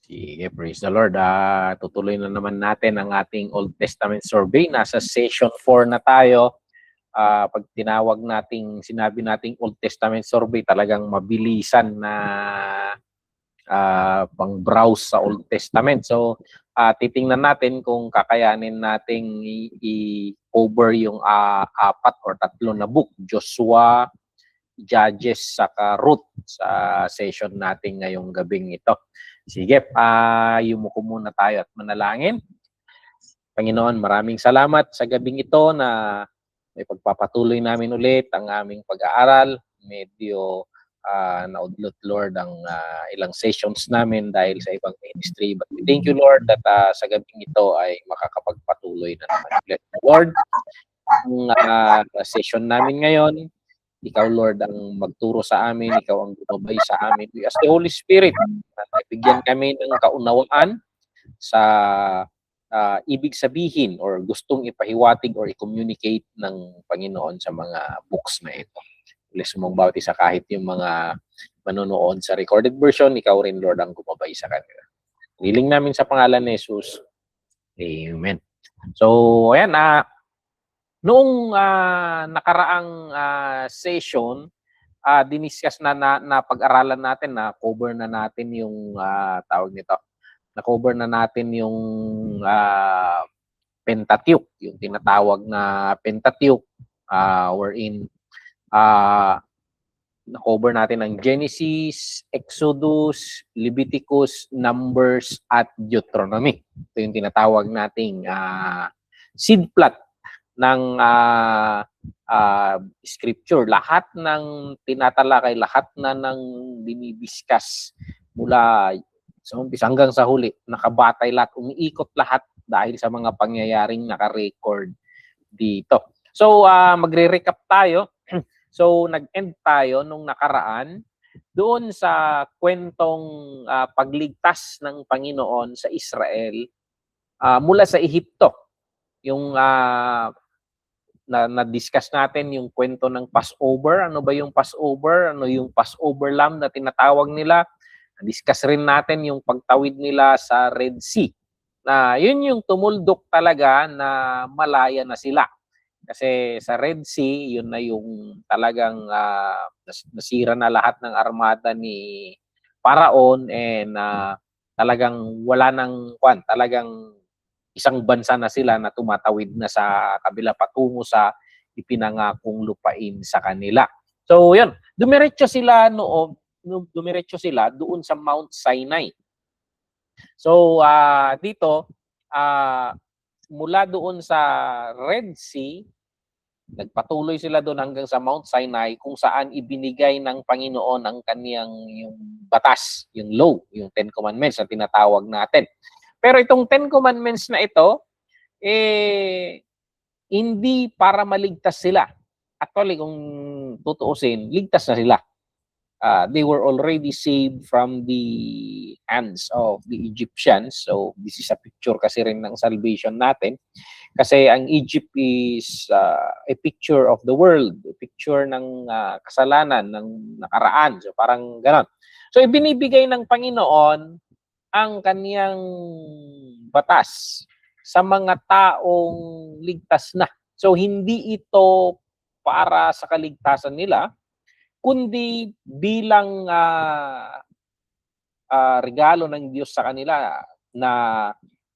Sige, praise the Lord. Tutuloy na naman natin ang ating Old Testament survey. Nasa session 4 na tayo. Pag tinawag nating, sinabi nating Old Testament survey, talagang mabilisan na pang-browse sa Old Testament. So, titingnan natin kung kakayanin nating i-cover yung apat or tatlo na book, Joshua, Judges, saka Ruth sa session natin ngayong gabing ito. Sige, yumuko muna tayo at manalangin. Panginoon, maraming salamat sa gabing ito na may pagpapatuloy namin ulit ang aming pag-aaral. Medyo naudlot, Lord, ang ilang sessions namin dahil sa ibang ministry. But we thank you, Lord, that sa gabing ito ay makakapagpatuloy na naman. Bless you, Lord. Ang session namin ngayon, Ikaw, Lord, ang magturo sa amin. Ikaw ang gumabay sa amin. We ask the Holy Spirit na bigyan kami ng kaunawaan sa ibig sabihin or gustong ipahiwatig or i-communicate ng Panginoon sa mga books na ito. Bless mong bawat isa kahit yung mga manonood sa recorded version, ikaw rin, Lord, ang gumabay sa kanila. Hiling namin sa pangalan ni Jesus. Amen. So, ayan, noong nakaraang session, diniscuss na pag-aralan natin, na cover na natin yung tawag nito. Na-cover na natin yung Pentateuch, yung tinatawag na Pentateuch, wherein na-cover natin ang Genesis, Exodus, Leviticus, Numbers, at Deuteronomy. Ito yung tinatawag nating seed plot ng scripture. Lahat ng tinatalakay, lahat na ng dinidiscuss mula sa umpisa hanggang sa huli, nakabatay lahat, umiikot lahat dahil sa mga pangyayaring naka-record dito. So, magre-recap tayo. So, nag-end tayo nung nakaraan doon sa kwentong pagligtas ng Panginoon sa Israel mula sa Ehipto. Yung na-discuss natin yung kwento ng Passover. Ano ba yung Passover? Ano yung Passover lamb na tinatawag nila? Na-discuss rin natin yung pagtawid nila sa Red Sea. Na yun yung tumuldok talaga na malaya na sila. Kasi sa Red Sea, yun na yung talagang nasira na lahat ng armada ni Paraon and talagang wala nang talagang isang bansa na sila na tumatawid na sa kabila patungo sa ipinangakong lupain sa kanila. So, yun. Dumiretso sila doon sa Mount Sinai. So, dito, mula doon sa Red Sea, nagpatuloy sila doon hanggang sa Mount Sinai kung saan ibinigay ng Panginoon ang kaniyang yung batas, yung law, yung Ten Commandments na tinatawag natin. Pero itong Ten Commandments na ito, hindi para maligtas sila. Actually, kung tutuusin, ligtas na sila. They were already saved from the hands of the Egyptians. So, this is a picture kasi rin ng salvation natin. Kasi ang Egypt is a picture of the world, a picture ng kasalanan, ng nakaraan. So, parang ganon. So, ibinibigay ng Panginoon ang kaniyang batas sa mga taong ligtas na. So, hindi ito para sa kaligtasan nila, kundi bilang regalo ng Diyos sa kanila na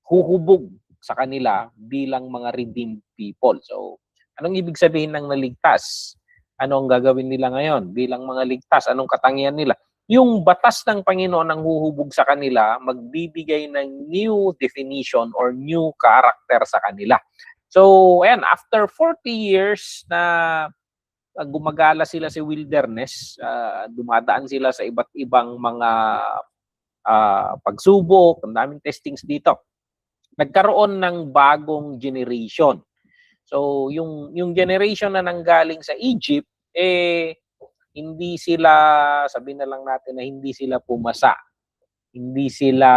huhubog sa kanila bilang mga redeemed people. So, anong ibig sabihin ng naligtas? Ano ang gagawin nila ngayon bilang mga ligtas? Anong katangian nila? Yung batas ng Panginoon ang huhubog sa kanila, magbibigay ng new definition or new character sa kanila. So, ayan, after 40 years na gumagala sila sa wilderness, dumadaan sila sa iba't ibang mga pagsubok, ang daming testings dito. Nagkaroon ng bagong generation. So, yung generation na nanggaling sa Egypt, hindi sila, sabihin na lang natin na hindi sila pumasa. Hindi sila,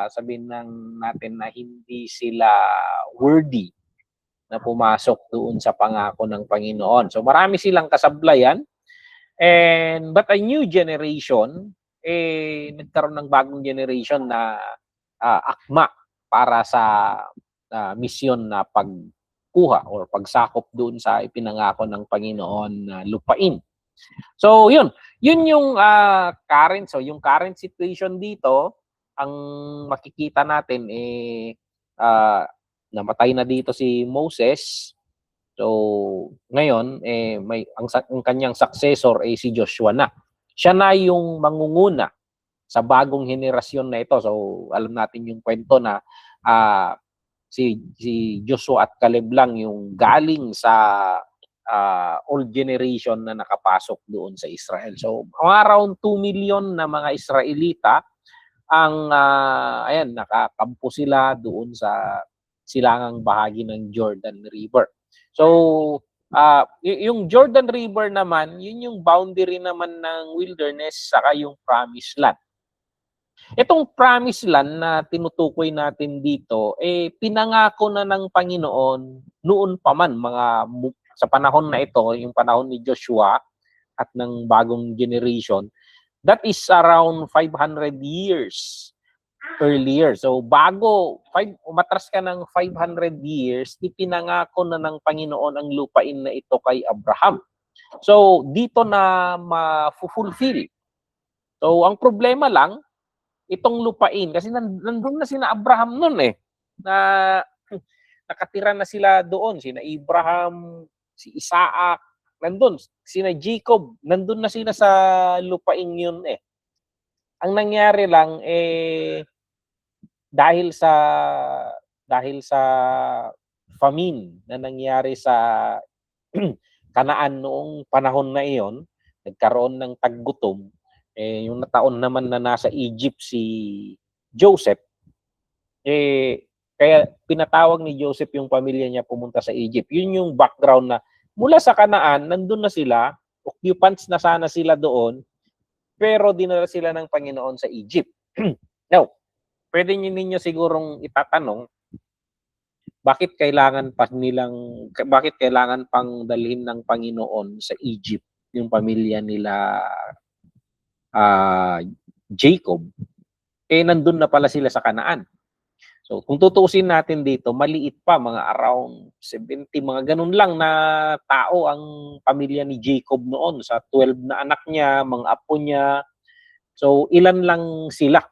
sabihin natin na hindi sila worthy na pumasok doon sa pangako ng Panginoon. So marami silang kasablayan, but a new generation nagkaroon ng bagong generation na akma para sa misyon na pagkuha or pagsakop doon sa ipinangako ng Panginoon na lupain. So, yun yung current. So, yung current situation dito, ang makikita natin namatay na dito si Moses. So, ngayon ang kanyang successor si Joshua na. Siya na yung mangunguna sa bagong henerasyon na ito. So, alam natin yung kwento na si Joshua at Caleb lang yung galing sa old generation na nakapasok doon sa Israel. So, around 2 million na mga Israelita ang nakakampo sila doon sa silangang bahagi ng Jordan River. So, yung Jordan River naman, yun yung boundary naman ng wilderness saka yung promised land. Itong promised land na tinutukoy natin dito, pinangako na ng Panginoon noon pa man, sa panahon na ito, yung panahon ni Joshua at ng bagong generation, that is around 500 years earlier. So bago umatras ka ng 500 years, ipinangako na ng Panginoon ang lupain na ito kay Abraham. So dito na ma-fulfill. So ang problema lang, itong lupain, kasi nandun na sina Abraham nun na nakatira na sila doon, sina Abraham, si Isaac, nandun, sina Jacob, nandun na sila sa lupain yun Ang nangyari lang dahil sa famine na nangyari sa Kanaan noong panahon na iyon, nagkaroon ng taggutom. Yung nataon naman na nasa Egypt si Joseph, kaya pinatawag ni Joseph yung pamilya niya pumunta sa Egypt. Yun yung background na mula sa Kanaan, nandun na sila, occupants na sana sila doon, pero dinala sila ng Panginoon sa Egypt. Now, pwede ninyo sigurong itatanong, bakit kailangan pang dalhin ng Panginoon sa Egypt yung pamilya nila Jacob? Nandun na pala sila sa Kanaan. So, kung tutuusin natin dito, maliit pa, mga around 70, mga ganun lang na tao ang pamilya ni Jacob noon sa 12 na anak niya, mga apo niya. So, ilan lang sila.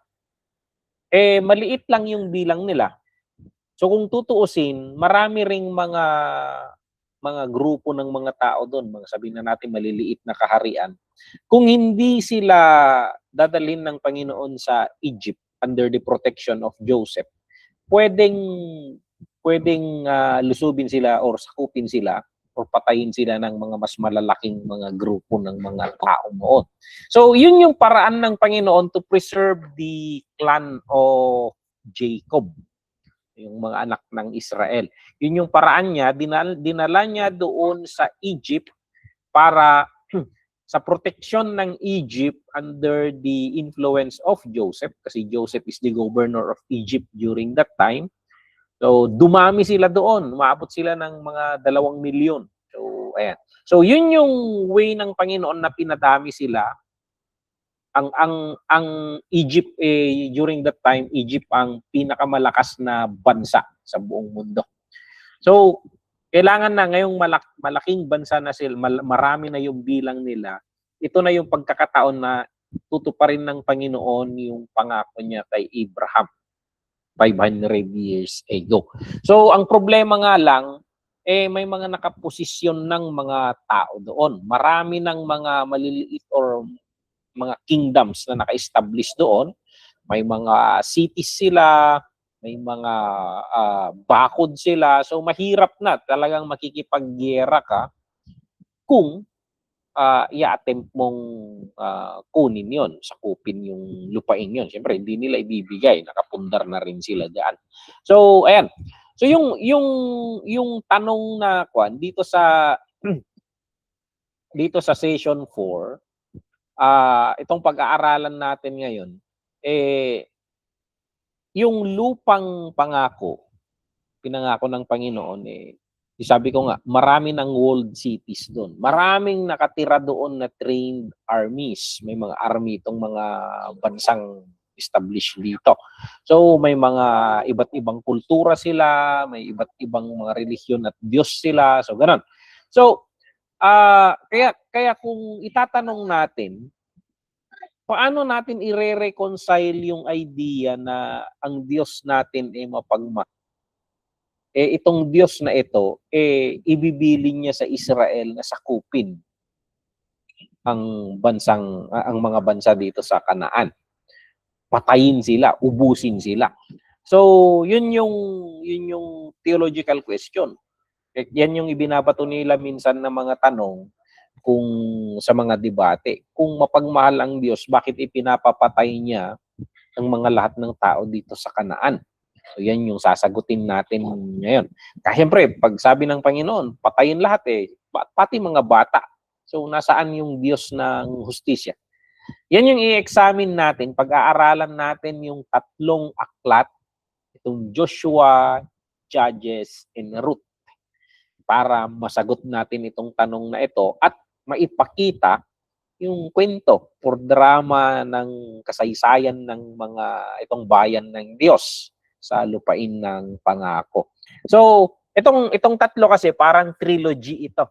Maliit lang yung bilang nila. So, kung tutuusin, marami ring mga grupo ng mga tao doon, mga sabihin na natin maliliit na kaharian. Kung hindi sila dadalhin ng Panginoon sa Egypt under the protection of Joseph, pwedeng lusubin sila or sakupin sila or patayin sila ng mga mas malalaking mga grupo ng mga tao noon. So, yun yung paraan ng Panginoon to preserve the clan of Jacob, yung mga anak ng Israel. Yun yung paraan niya, dinala niya doon sa Egypt para sa proteksyon ng Egypt under the influence of Joseph, kasi Joseph is the governor of Egypt during that time. So, dumami sila doon. Umabot sila ng mga 2 milyon. So, ayan. So, yun yung way ng Panginoon na pinadami sila. Ang Egypt, during that time, Egypt ang pinakamalakas na bansa sa buong mundo. So, kailangan na ngayong malaking bansa na sila, marami na yung bilang nila, ito na yung pagkakataon na tutuparin ng Panginoon yung pangako niya kay Abraham 500 years ago. So, ang problema nga lang, may mga nakaposisyon ng mga tao doon. Marami ng mga maliliit or mga kingdoms na naka-establish doon. May mga cities sila, may mga bakod sila. So, mahirap na. Talagang makikipaggiyera ka kung i-attempt mong kunin yon, sakupin yung lupain yon. Siyempre, hindi nila ibibigay. Nakapundar na rin sila dyan. So, ayan. So, yung tanong na dito sa session 4, itong pag-aaralan natin ngayon, yung lupang pangako, pinangako ng Panginoon, sabi ko nga, marami ng walled cities doon. Maraming nakatira doon na trained armies. May mga army itong mga bansang established dito. So may mga iba't ibang kultura sila, may iba't ibang mga relihiyon at Diyos sila. So ganun. So kaya kung itatanong natin, paano natin ire-reconcile yung idea na ang Diyos natin ay mapagmahal? Itong Diyos na ito, ibibilin niya sa Israel na sakupin ang mga bansa dito sa Kanaan. Patayin sila, ubusin sila. So, yun yung theological question. Yan yung ibinabato nila minsan ng mga tanong kung sa mga debate. Kung mapagmahal ang Diyos, bakit ipinapapatay niya ang mga lahat ng tao dito sa Kanaan? So yan yung sasagutin natin ngayon. Kasi siyempre, pag sabi ng Panginoon, patayin lahat pati mga bata. So nasaan yung Diyos ng hustisya? Yan yung i-examine natin, pag-aaralan natin yung tatlong aklat, itong Joshua, Judges, and Ruth, para masagot natin itong tanong na ito at maipakita yung kwento or drama ng kasaysayan ng mga itong bayan ng Diyos sa lupain ng pangako. So, itong tatlo kasi parang trilogy ito.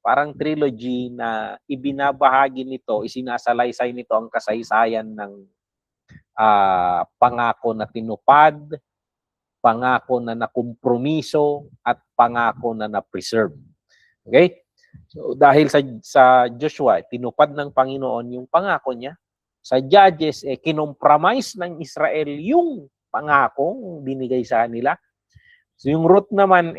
Parang trilogy na ibinabahagi nito, isinasalaysay nito ang kasaysayan ng pangako na tinupad, pangako na nakumpromiso, at pangako na na-preserve. Okay? So, dahil sa Joshua, tinupad ng Panginoon yung pangako niya. Sa Judges, kinompromise ng Israel yung pangakong binigay sa nila. So yung Ruth naman,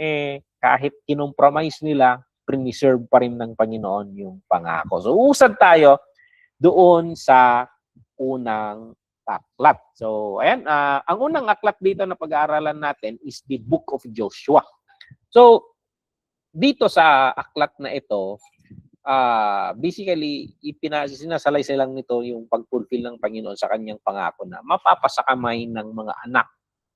kahit kinompromise nila, preserve pa rin ng Panginoon yung pangako. So usad tayo doon sa unang aklat. So ayan, ang unang aklat dito na pag-aaralan natin is the Book of Joshua. So dito sa aklat na ito, basically, sinasalaysay lang nito yung pag-fulfill ng Panginoon sa kanyang pangako na mapapasakamay ng mga anak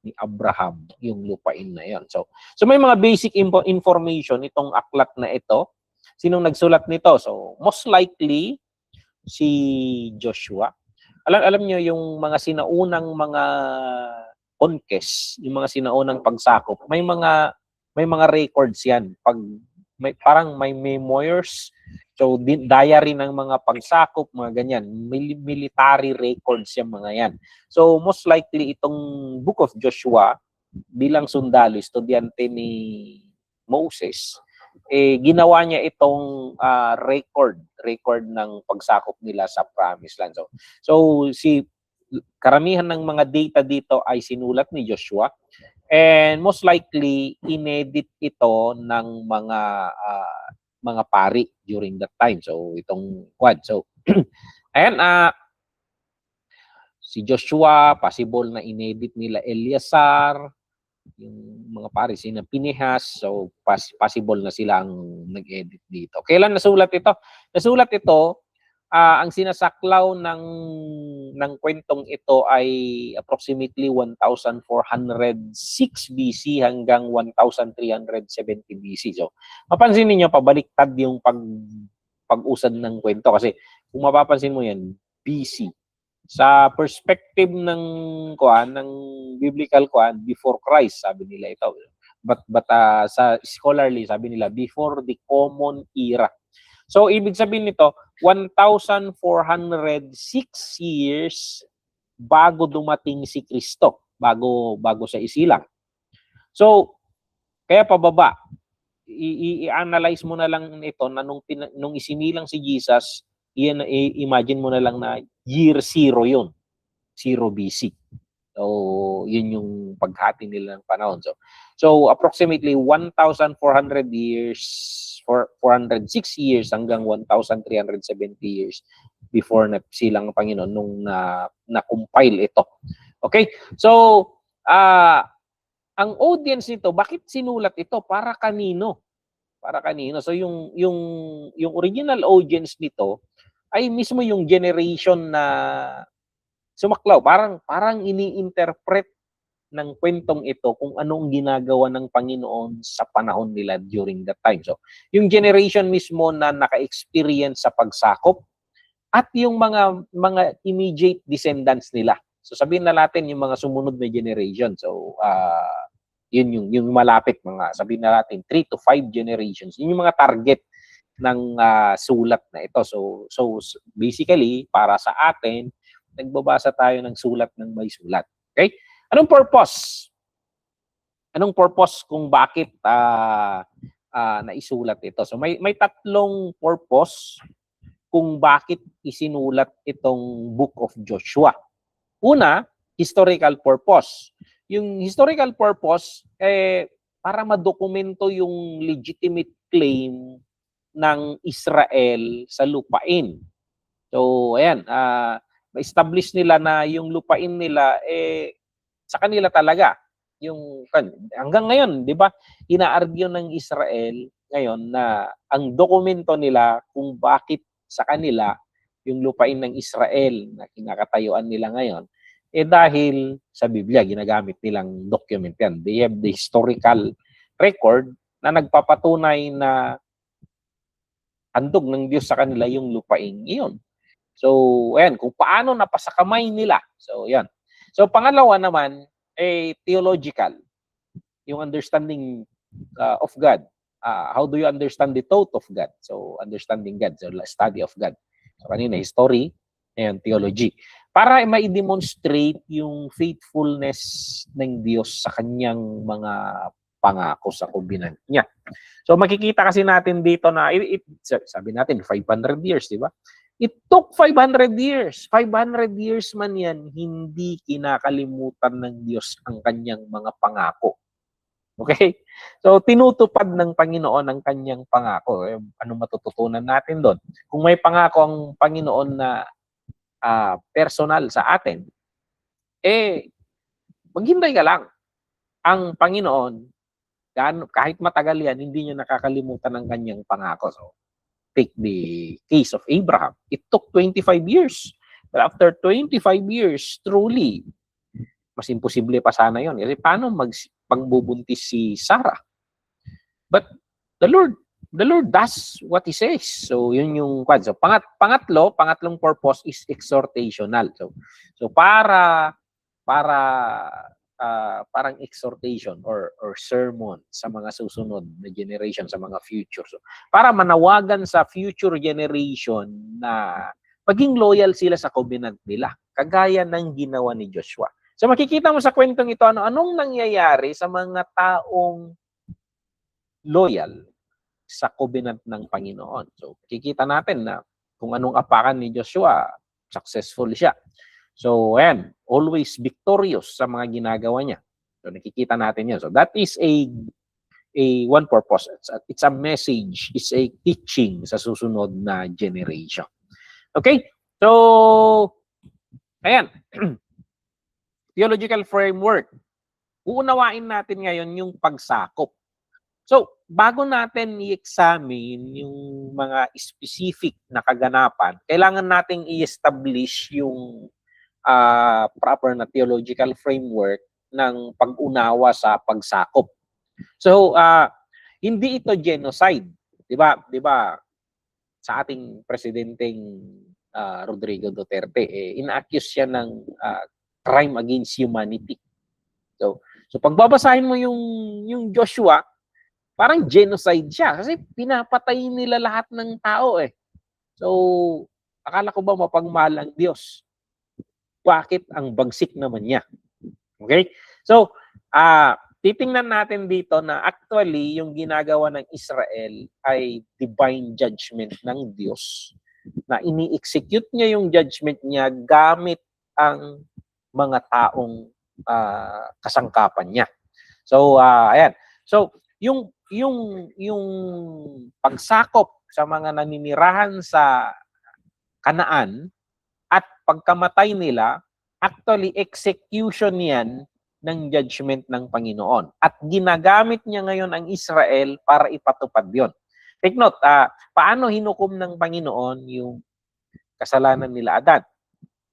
ni Abraham yung lupain na yon. So may mga basic information itong aklat na ito. Sinong nagsulat nito? So most likely si Joshua. Alam niyo yung mga sinaunang mga conquest, yung mga sinaunang pagsakop, may mga records yan. Parang may memoirs. So, diary ng mga pagsakop, mga ganyan. Military records yung mga yan. So, most likely, itong Book of Joshua, bilang sundalo, estudyante ni Moses, ginawa niya itong record ng pagsakop nila sa Promised Land. So karamihan ng mga data dito ay sinulat ni Joshua. And most likely, inedit ito ng mga pari during that time. So, itong quad. So, ayan, si Joshua, possible na inedit nila Eleazar, yung mga pari, sina Pinehas. So, possible na sila ang nag-edit dito. Kailan nasulat ito? Nasulat ito, ang sinasaklaw ng kwentong ito ay approximately 1406 BC hanggang 1370 BC. So, mapansin niyo pabaliktad yung pag-usad ng kwento kasi kung mapapansin mo yan, BC. Sa perspective ng biblical before Christ, sabi nila ito. But sa scholarly, sabi nila before the common era. So, ibig sabihin nito, 1,406 years bago dumating si Kristo, bago siya isilang. So, kaya pababa, i-analyze mo na lang ito na nung isinilang si Jesus, imagine mo na lang na year 0 yun, 0 BC. So, yun yung paghati nila ng panahon. So approximately 1,400 years, 406 years hanggang 1,370 years before na silang Panginoon nung na-compile ito. Okay? So, ang audience nito, bakit sinulat ito? Para kanino? Para kanino? So, yung original audience nito ay mismo yung generation na sumaklaw. Parang ini-interpret ng kwentong ito kung anong ginagawa ng Panginoon sa panahon nila during that time. So, yung generation mismo na naka-experience sa pagsakop at yung mga immediate descendants nila. So, sabihin na natin yung mga sumunod na generation. So, yun yung malapit, mga sabihin na natin 3 to 5 generations. Yun yung mga target ng sulat na ito. So basically, para sa atin, nagbabasa tayo ng sulat ng may sulat. Okay? Anong purpose? Anong purpose kung bakit naisulat ito? So may tatlong purpose kung bakit isinulat itong Book of Joshua. Una, historical purpose. Yung historical purpose, para madokumento yung legitimate claim ng Israel sa lupain. So, ayan, ma-establish nila na yung lupain nila, sa kanila talaga. Yung, hanggang ngayon, di ba, ina-argue ng Israel ngayon na ang dokumento nila kung bakit sa kanila yung lupain ng Israel na kinakatayuan nila ngayon, dahil sa Biblia, ginagamit nilang document yan. They have the historical record na nagpapatunay na handog ng Diyos sa kanila yung lupain iyon. So, ayan, kung paano napasakamay nila. So, yan. So, pangalawa naman, theological. Yung understanding of God. How do you understand the thought of God? So, understanding God. So, study of God. So, kanina, history and theology. Para ma-demonstrate yung faithfulness ng Diyos sa kanyang mga pangako sa covenant niya. So makikita kasi natin dito na sabi natin 500 years, di ba? It took 500 years. 500 years man yan, hindi kinakalimutan ng Diyos ang kanyang mga pangako. Okay? So tinutupad ng Panginoon ang kanyang pangako. Ano matututunan natin doon? Kung may pangako ang Panginoon na personal sa atin, maghintay ka lang. Ang Panginoon, kahit matagal yan, hindi niya nakakalimutan ang kanyang pangako. So, take the case of Abraham. It took 25 years. But after 25 years, truly, mas imposible pa sana yun. Kasi paano pagbubuntis si Sarah? But the Lord does what He says. So, yun yung kwan. So, pangatlong purpose is exhortational. So parang exhortation or sermon sa mga susunod na generation, sa mga future. So, para manawagan sa future generation na maging loyal sila sa covenant nila, kagaya ng ginawa ni Joshua. So, makikita mo sa kwentong ito, anong nangyayari sa mga taong loyal sa covenant ng Panginoon. So, kikita natin na kung anong apakan ni Joshua, successful siya. So, ayan, always victorious sa mga ginagawa niya. So, nakikita natin yan. So, that is a one purpose. It's a message, it's a teaching sa susunod na generation. Okay? So, ayan. Theological framework. Uunawain natin ngayon yung pagsakop. So, bago natin i-examine yung mga specific na kaganapan, kailangan nating i-establish yung proper na theological framework ng pag-unawa sa pagsakop. So, hindi ito genocide. Di ba? Sa ating presidenteng Rodrigo Duterte, ina-accuse siya ng crime against humanity. So pagbabasahin mo yung Joshua, parang genocide siya kasi pinapatay nila lahat ng tao . So, akala ko ba mapagmahal ang Diyos? Bakit ang bagsik naman niya? Okay? So, titingnan natin dito na actually yung ginagawa ng Israel ay divine judgment ng Diyos na ini-execute niya yung judgment niya gamit ang mga taong kasangkapan niya. So, ayan. So, yung pagsakop sa mga naninirahan sa Kanaan at pagkamatay nila, actually execution yan ng judgment ng Panginoon. At ginagamit niya ngayon ang Israel para ipatupad yon. Take note, paano hinukom ng Panginoon yung kasalanan nila Adan?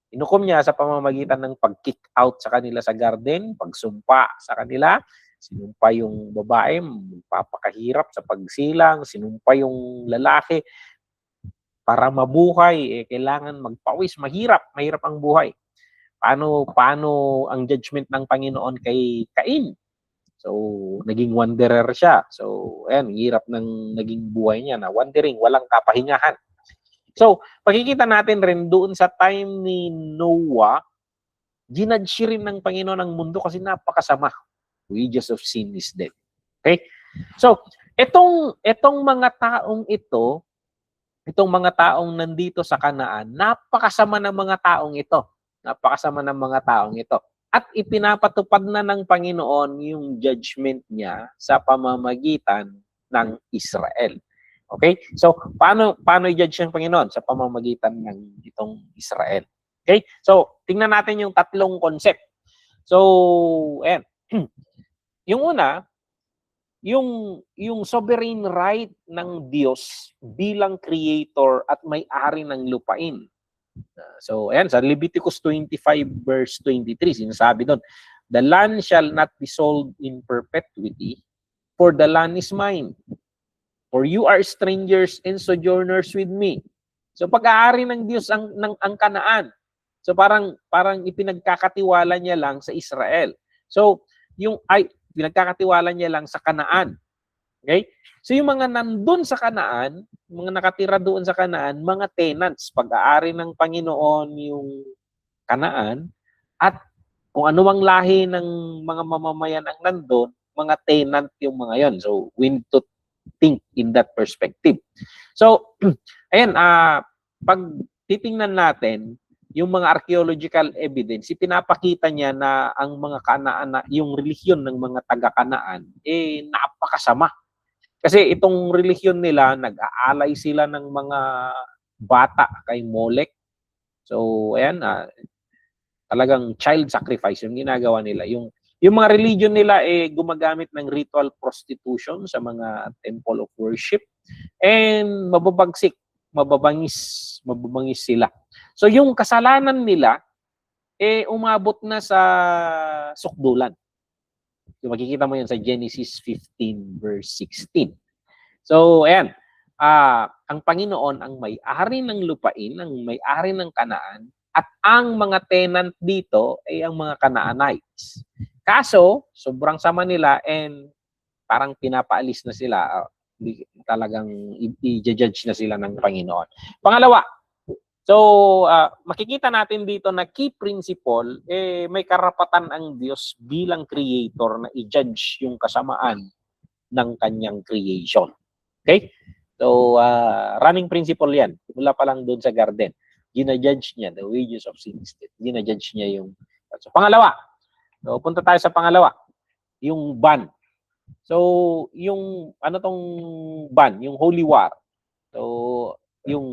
Inukom niya sa pamamagitan ng pag-kick out sa kanila sa garden, pagsumpa sa kanila, sinumpa yung babae, magpapakahirap sa pagsilang, sinumpa yung lalaki, para mabuhay, kailangan magpawis, mahirap ang buhay. Paano ang judgment ng Panginoon kay Cain? So, naging wanderer siya. So, ayan, hirap ng naging buhay niya na wandering, walang kapahingahan. So, pakikita natin rin doon sa time ni Noah, ginudge rin ng Panginoon ang mundo kasi napakasama. Wages of sin is death. Okay? So, itong mga taong ito, itong mga taong nandito sa Kanaan, napakasama ng mga taong ito. Napakasama ng mga taong ito. At ipinapatupad na ng Panginoon yung judgment niya sa pamamagitan ng Israel. Okay? So, paano i-judge ng Panginoon? Sa pamamagitan ng itong Israel. Okay? So, tingnan natin yung tatlong concept. So, ayan. Yung una, yung sovereign right ng Diyos bilang creator at may-ari ng lupain. So, ayan, sa Leviticus 25 verse 23, sinasabi doon, the land shall not be sold in perpetuity, for the land is mine. For you are strangers and sojourners with me. So, pag-aari ng Diyos ang Kanaan. So, parang ipinagkakatiwala niya lang sa Israel. So, pinagkakatiwala niya lang sa Kanaan. Okay? So yung mga nandun sa Kanaan, mga nakatira doon sa Kanaan, mga tenants, pag-aari ng Panginoon yung Kanaan, at kung ano mang lahi ng mga mamamayan ang nandun, mga tenant yung mga yon. So we need to think in that perspective. So, ayan, pag titingnan natin, yung mga archaeological evidence, pinapakita niya na ang mga Kanaan, yung relihiyon ng mga taga-Kanaan, napakasama. Kasi itong relihiyon nila, nag-aalay sila ng mga bata kay Molech. So, ayan, talagang child sacrifice yung ginagawa nila. Yung mga religion nila gumagamit ng ritual prostitution sa mga temple of worship, and mababangis sila. So yung kasalanan nila umabot na sa sukdulan. So, makikita mo yan sa Genesis 15 verse 16. So ayan, ang Panginoon ang may-ari ng lupain, ang may-ari ng Kanaan, at ang mga tenant dito ay ang mga Canaanites. Kaso, sobrang sama nila and parang pinapaalis na sila, talagang i-judge na sila ng Panginoon. Pangalawa, so makikita natin dito na key principle, may karapatan ang Diyos bilang creator na i-judge yung kasamaan ng kanyang creation. Okay? So, running principle yan. Mula pa lang doon sa garden. Gina-judge niya, the wages of sin is death. Gina-judge niya yung... So, pangalawa. So, punta tayo sa pangalawa. Yung ban. So, yung ano tong ban? Yung Holy War. So, yung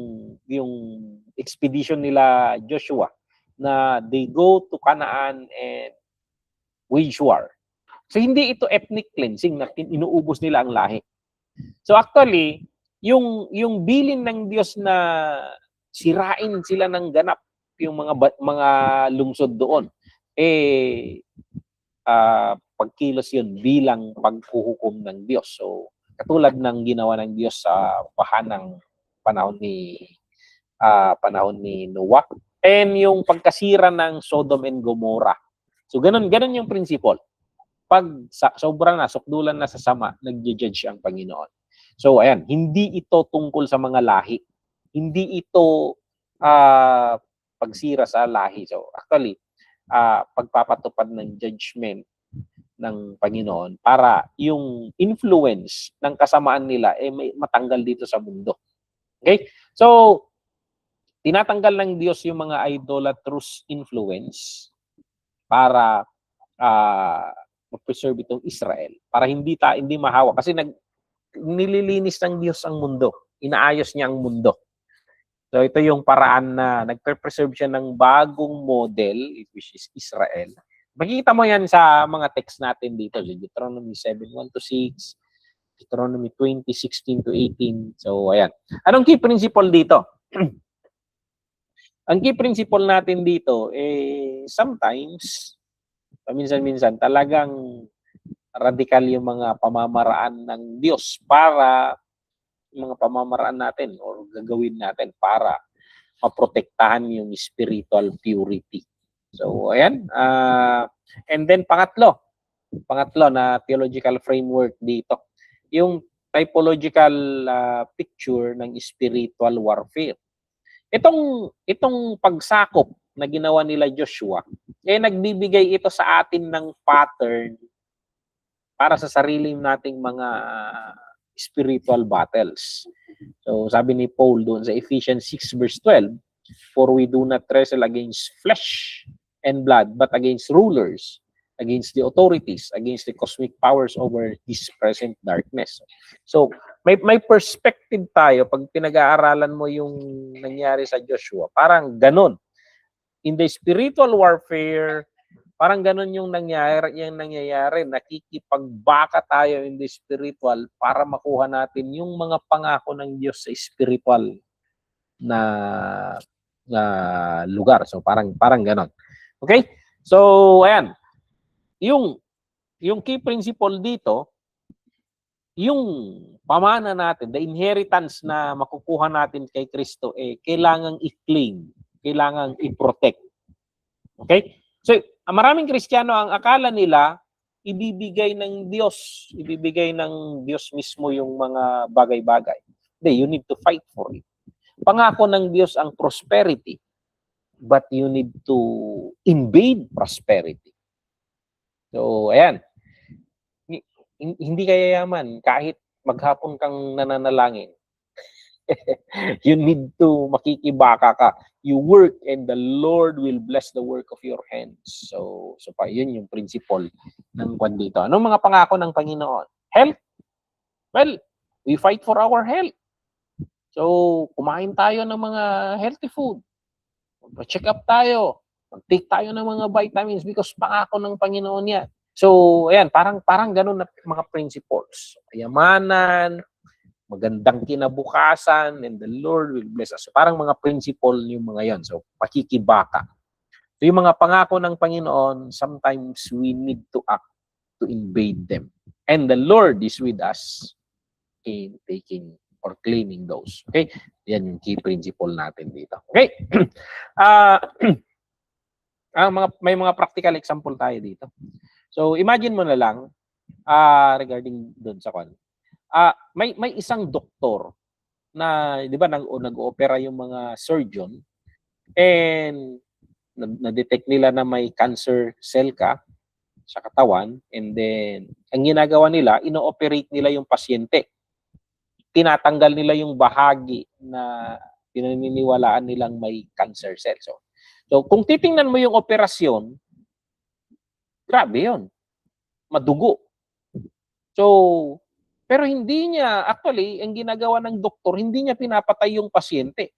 expedition nila Joshua na they go to Canaan and wage war. So, hindi ito ethnic cleansing na inuubos nila ang lahi. So, actually, yung bilin ng Diyos na sirain sila ng ganap yung mga lungsod doon, pagkilos yun bilang paghuhukom ng Diyos. So, katulad ng ginawa ng Diyos sa panahon ni Noah, and yung pagkasira ng Sodom and Gomorrah. So, ganun yung principle. Pag sobrang sukdulan na sa sama, nag-judge ang Panginoon. So, ayan, hindi ito tungkol sa mga lahi. Hindi ito pagsira sa lahi. So, actually, pagpapatupad ng judgment ng Panginoon para yung influence ng kasamaan nila may matanggal dito sa mundo. Okay? So, tinatanggal ng Diyos yung mga idolatrous influence para mag-preserve itong Israel, para hindi mahawa. Kasi nililinis ng Diyos ang mundo. Inaayos niya ang mundo. So ito yung paraan na nagpe-preserve siya ng bagong model, which is Israel. Makikita mo yan sa mga text natin dito, Deuteronomy 7:1-6, Deuteronomy 20:16-18. So ayan. Anong key principle dito? Ang key principle natin dito, sometimes, paminsan-minsan, talagang radikal yung mga pamamaraan ng Diyos para yung mga pamamaraan natin or gagawin natin para maprotektahan yung spiritual purity. So, ayan. And then, pangatlo na theological framework dito, yung typological picture ng spiritual warfare. Itong pagsakop na ginawa nila Joshua, nagbibigay ito sa atin ng pattern para sa sarili nating mga spiritual battles. So, sabi ni Paul doon sa Ephesians 6 verse 12, "For we do not wrestle against flesh and blood, but against rulers, against the authorities, against the cosmic powers over this present darkness." So, may perspective tayo pag pinag-aaralan mo yung nangyari sa Joshua. Parang ganun. In the spiritual warfare, parang ganun yung nangyayari. Nakikipagbaka tayo in the spiritual para makuha natin yung mga pangako ng Diyos sa spiritual na lugar. So parang ganun. Okay? So ayan. Yung key principle dito, yung pamana natin, the inheritance na makukuha natin kay Kristo, kailangang i-claim, kailangang i-protect. Okay? So, maraming Kristiyano ang akala nila, ibibigay ng Diyos mismo yung mga bagay-bagay. Hindi, you need to fight for it. Pangako ng Diyos ang prosperity, but you need to invade prosperity. So, ayan. Hindi kaya yaman kahit maghapon kang nananalangin. You need to makikibaka ka. You work and the Lord will bless the work of your hands. So yun yung principle ng kwan dito. Anong mga pangako ng Panginoon? Health. Well, we fight for our health. So, kumain tayo ng mga healthy food. Check up tayo. Mag-take tayo ng mga vitamins because pangako ng Panginoon yan. So, ayan, parang ganun na mga principles. Kayamanan, magandang kinabukasan, and the Lord will bless us. So, parang mga principle yung mga yon. So, pakikibaka. So, yung mga pangako ng Panginoon, sometimes we need to act to invade them. And the Lord is with us in taking or claiming those. Okay? Yan yung key principle natin dito. Okay? May mga practical example tayo dito. So, imagine mo na lang, regarding doon sa kwan. May isang doktor na, di ba, nag-opera yung mga surgeon and na-detect nila na may cancer cell ka sa katawan, and then, ang ginagawa nila, ino-operate nila yung pasyente. Tinatanggal nila yung bahagi na pinaniniwalaan nilang may cancer cell. So kung titingnan mo yung operasyon, grabe yun. Madugo. So, pero hindi niya, actually, ang ginagawa ng doktor, hindi niya pinapatay yung pasyente.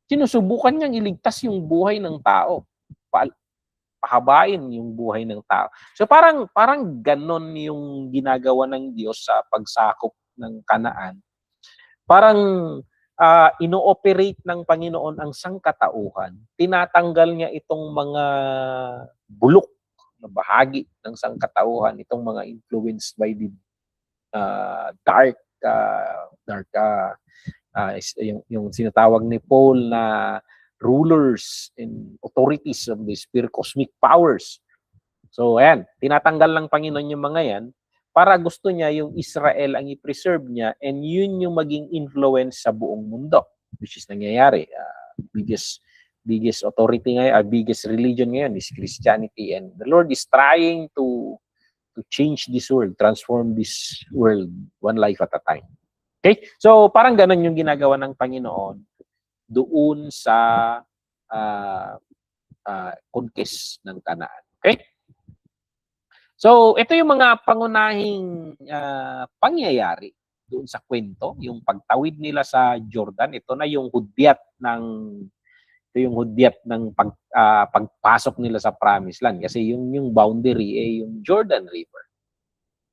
Sinusubukan niyang iligtas yung buhay ng tao. Pahabain yung buhay ng tao. So parang ganon yung ginagawa ng Diyos sa pagsakop ng Kanaan. Parang ino-operate ng Panginoon ang sangkatauhan. Tinatanggal niya itong mga bulok na bahagi ng sangkatauhan, itong mga influenced by the yung sinatawag ni Paul na rulers and authorities of the spirit, cosmic powers. So, ayan, tinatanggal ng Panginoon yung mga yan para gusto niya yung Israel ang i-preserve niya, and yun yung maging influence sa buong mundo, which is nangyayari. Biggest authority ngayon, biggest religion ngayon is Christianity, and the Lord is trying to change this world, transform this world one life at a time. Okay? So, parang ganun yung ginagawa ng Panginoon doon sa conquest ng Kanaan. Okay? So, ito yung mga pangunahing pangyayari doon sa kwento, yung pagtawid nila sa Jordan. Ito yung hudyat ng pagpasok nila sa Promised Land, kasi yung boundary yung Jordan River.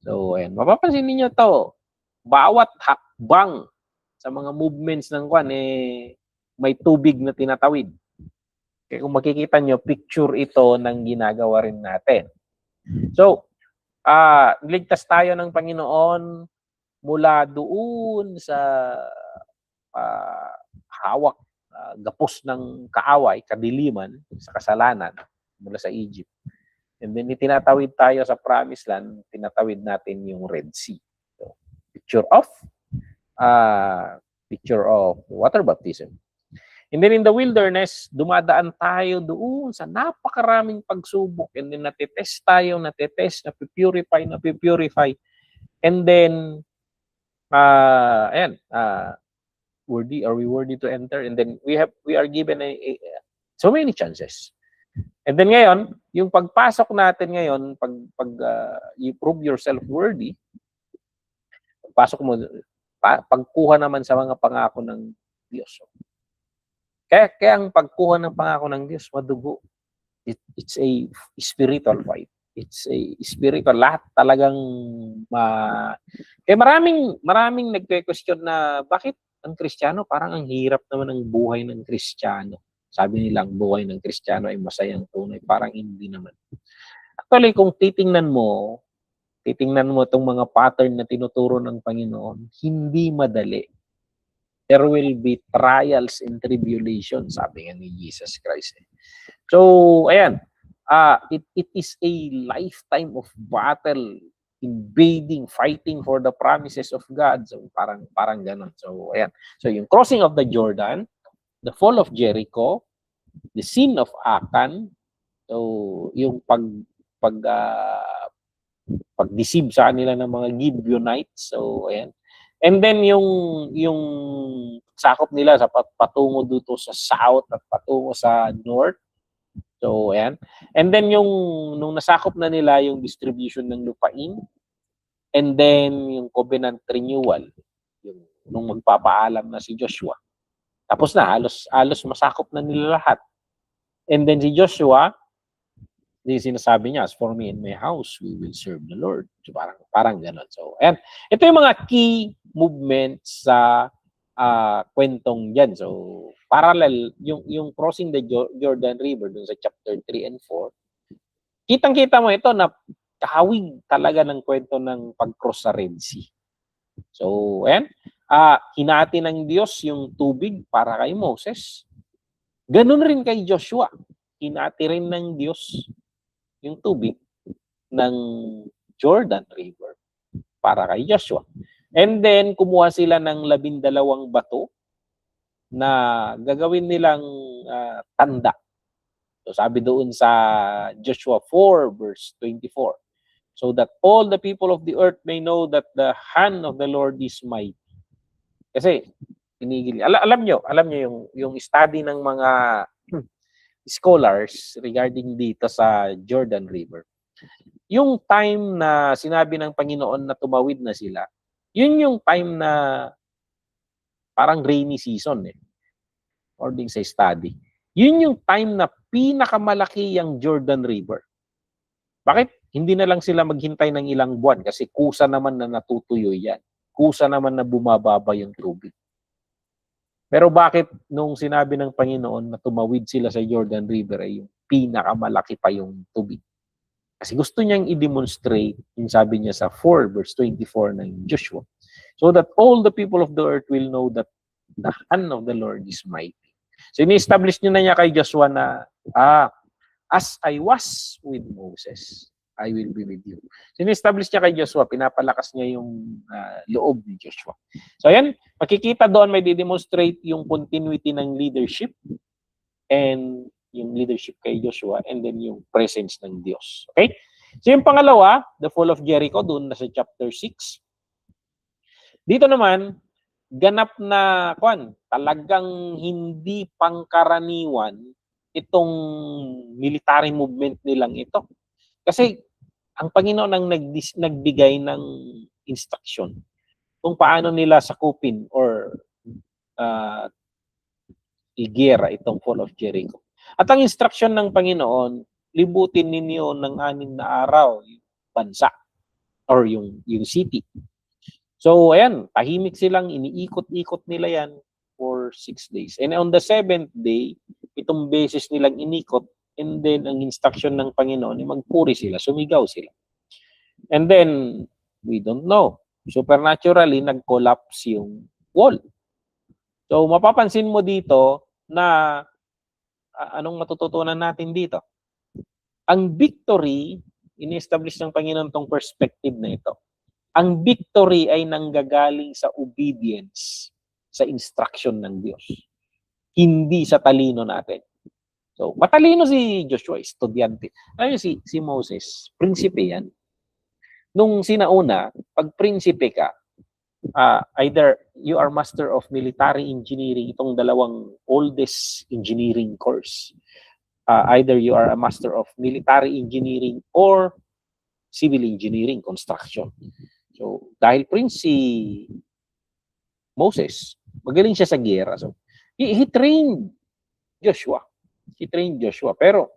So, ayan, mapapansin niyo to, bawat hakbang sa mga movements ng kwan may tubig na tinatawid. Kaya kung makikita nyo, picture ito ng ginagawa rin natin. So, niligtas tayo ng Panginoon mula doon sa hawak, gapos ng kaaway, kadiliman, sa kasalanan mula sa Egypt. And then itinatawid tayo sa Promised Land, tinatawid natin yung Red Sea. So, picture of water baptism. And then in the wilderness, dumadaan tayo doon sa napakaraming pagsubok. And then natitest tayo, napipurify. And then, worthy, are we worthy to enter? And then we are given so many chances. And then ngayon, yung pagpasok natin ngayon, pag you prove yourself worthy, pagpasok mo, pagkuha naman sa mga pangako ng Diyos. Kaya ang pagkuha ng pangako ng Diyos, madugo. It's a spiritual fight. It's a spiritual, lahat talagang kaya maraming nagque-question na bakit ang Kristiyano parang ang hirap naman ng buhay ng Kristiyano. Sabi nila ang buhay ng Kristiyano ay masayang tunay, parang hindi naman. Actually, kung titingnan mo itong mga pattern na tinuturo ng Panginoon, hindi madali. There will be trials and tribulations, sabi nga ni Jesus Christ. So, ayan, it is a lifetime of battle, invading, fighting for the promises of God. So, parang ganun. So, ayan. So, yung crossing of the Jordan, the fall of Jericho, the sin of Achan, so, yung pag-deceive sa kanila ng mga Gibeonites. So, ayan. And then yung sakop nila sa patungo dito sa south at patungo sa north. So, ayan. And then nung nasakop na nila yung distribution ng lupain, and then yung covenant renewal, yung nung magpapaalam na si Joshua. Tapos na, halos masakop na nila lahat. And then si Joshua, sinasabi niya, as for me and my house, we will serve the Lord. So parang gano'n. So, ayan. Ito yung mga key movements sa kwentong yan. So, parallel, yung crossing the Jordan River dun sa chapter 3 and 4, kitang-kita mo ito na kahawig talaga ng kwento ng pag-cross sa Red Sea. So, ayan. Hinati ng Diyos yung tubig para kay Moses. Ganun rin kay Joshua. Hinati rin ng Diyos yung tubig ng Jordan River para kay Joshua. And then, kumuha sila ng 12 bato na gagawin nilang tanda. So, sabi doon sa Joshua 4 verse 24, so that all the people of the earth may know that the hand of the Lord is mighty. Kasi, alam nyo yung study ng mga scholars regarding dito sa Jordan River. Yung time na sinabi ng Panginoon na tumawid na sila, yun yung time na parang rainy season according sa study. Yun yung time na pinakamalaki yung Jordan River. Bakit? Hindi na lang sila maghintay ng ilang buwan kasi kusa naman na natutuyo yan. Kusa naman na bumababa yung tubig. Pero bakit nung sinabi ng Panginoon na tumawid sila sa Jordan River ay yung pinakamalaki pa yung tubig? Kasi gusto niyang i-demonstrate, yung sabi niya sa 4 verse 24 ng Joshua, so that all the people of the earth will know that the hand of the Lord is mighty. So, ini-establish niya kay Joshua na, as I was with Moses, I will be with you. So, ini-establish niya kay Joshua, pinapalakas niya yung loob ni Joshua. So, ayan, makikita doon may di-demonstrate yung continuity ng leadership and yung leadership kay Joshua and then yung presence ng Diyos. Okay? So, yung pangalawa, the fall of Jericho, doon na sa chapter 6. Dito naman, ganap na talagang hindi pangkaraniwan itong military movement nilang ito. Kasi ang Panginoon ang nagbigay ng instruction kung paano nila sakupin or igera itong fall of Jericho. At ang instruction ng Panginoon, libutin ninyo ng 6 na araw yung bansa or yung city. So, ayan, tahimik silang iniikot-ikot nila yan for 6 days. And on the 7th day, itong beses nilang inikot, and then ang instruction ng Panginoon, magpuri sila, sumigaw sila. And then, we don't know. Supernaturally, nag-collapse yung wall. So, mapapansin mo dito na anong matututunan natin dito? Ang victory, in-establish ng Panginoon tong perspective na ito. Ang victory ay nanggagaling sa obedience sa instruction ng Diyos. Hindi sa talino natin. So, matalino si Joshua, estudyante. Ayun si Moses, prinsipe yan. Nung sinauna, pag prinsipe ka, either you are master of military engineering, itong dalawang oldest engineering course. Either you are a master of military engineering or civil engineering, construction. So, dahil prince si Moses, magaling siya sa giyera. So, he trained Joshua. He trained Joshua. Pero,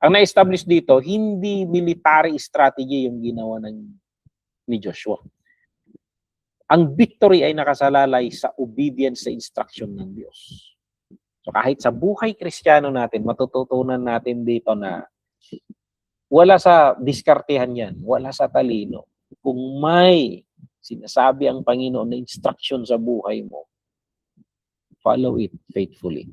ang na-establish dito, hindi military strategy yung ginawa ni Joshua. Ang victory ay nakasalalay sa obedience sa instruction ng Diyos. So kahit sa buhay Kristiyano natin, matututunan natin dito na wala sa diskartehan yan, wala sa talino. Kung may sinasabi ang Panginoon na instruction sa buhay mo, follow it faithfully.